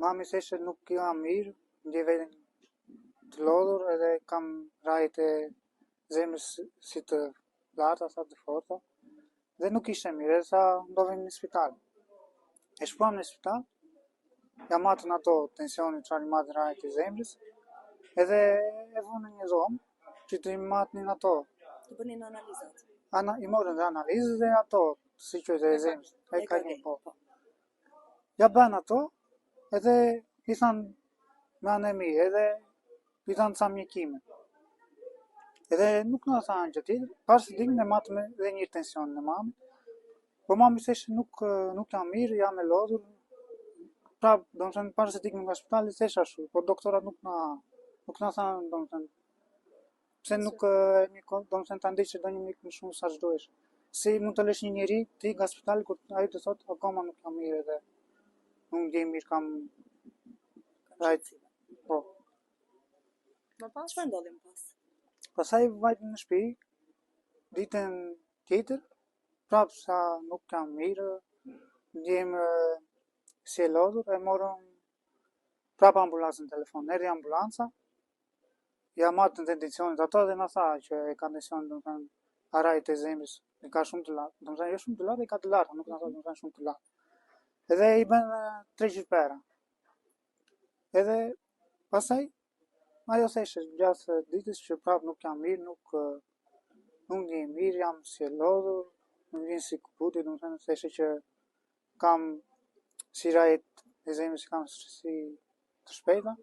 Mami theshte nuk jam mirë, ndjej veten të lodhur edhe kam rajt e zemrës si të larta, sa të forta. Dhe nuk ishte mirë, edhe sa ndovim në spital. E shpruam në spital, ja matën ato tensionin çfarë matën rajt e zemrës, edhe e vënë në një dhomë, që të i matnin ato. Të bënin analizat. I morën dhe analizë dhe ato, si që e zemrës, e kalim po. Ja bën ato, edhe i thanë me anemi, edhe i thanë ca mjekime. Edhe nuk na thanë gjë tjetër, pas ditën e matëm edhe një tension në mamë. Po mami theshte nuk jam mirë, jam e lodhur. Prap, domethënë para se të ikim nga spitali thesh ashtu, po doktorat nuk na thanë, domethënë pse nuk domethënë ta ndiqë do një mik më shumë sa ç'duhesh. Si mund të lësh një njeri ti nga spitali kur ai të thotë akoma nuk jam mirë edhe nuk ndjej mirë kam rajt. Po. Më pas çfarë ndodhi më pas? Pastaj vajtëm në shtëpi, ditën tjetër, prap sa nuk jam mirë, ndjem si e lodhur, e morëm prap ambulancën në telefon. Erdhi ambulanca, ja matën të tensionit ato dhe na tha që e ka tension, domethënë rajt e zemrës, e ka shumë të lartë, domethënë jo shumë të lartë, e ka të larta, nuk na tha domethënë shumë të lartë. Edhe i bën 3 gjypera. Edhe pastaj ajo theshte gjatë ditës që prap nuk jam mirë, nuk ndjej mirë, jam si e lodhur, më vjen si kuputi, domethënë theshte që kam si rajt e zemrës kam si të shpejta.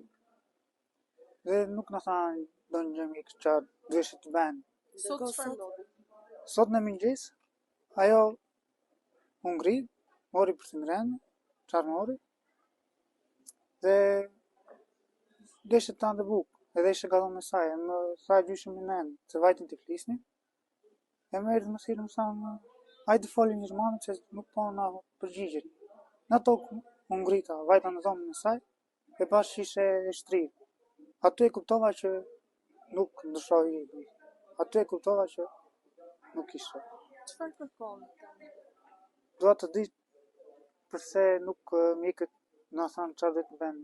Dhe nuk na thanë ndonjë gjë mik çfarë duhej të bën. Sot çfarë ndodhi? Sot në mëngjes, ajo u ngrit, mori për thëmërën, çfarë mori, dhe deshte të ande bukë, edhe ishte gallon me saj, më tha gjyshëm i nën, se vajtin të flisni, e më erdhi më thirrë më thanë, hajde foli një zhmanë se nuk po na përgjigjet. Në tokë u ngrita, vajta në dhomën e saj, e pas që ishte e shtrirë. Aty e kuptova që nuk ndryshoi. Aty e kuptova që nuk ishte. Çfarë kërkon? Dua të di përse nuk mjekët na thanë çfarë do të bën,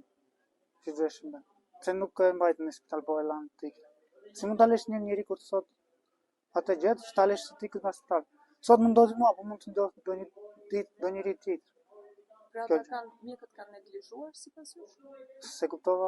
si duhesh të bën. Se nuk e mbajtën në spital po e lanë të ikë. Si mund ta lesh një njeri kur të thotë atë gjatë, që ta lesh të ikë nga spital. Sot më ndodhi mua, po mund të ndodhë do njëri tjetër. Pra mjekët kanë neglizhuar sipas jush? Se kuptova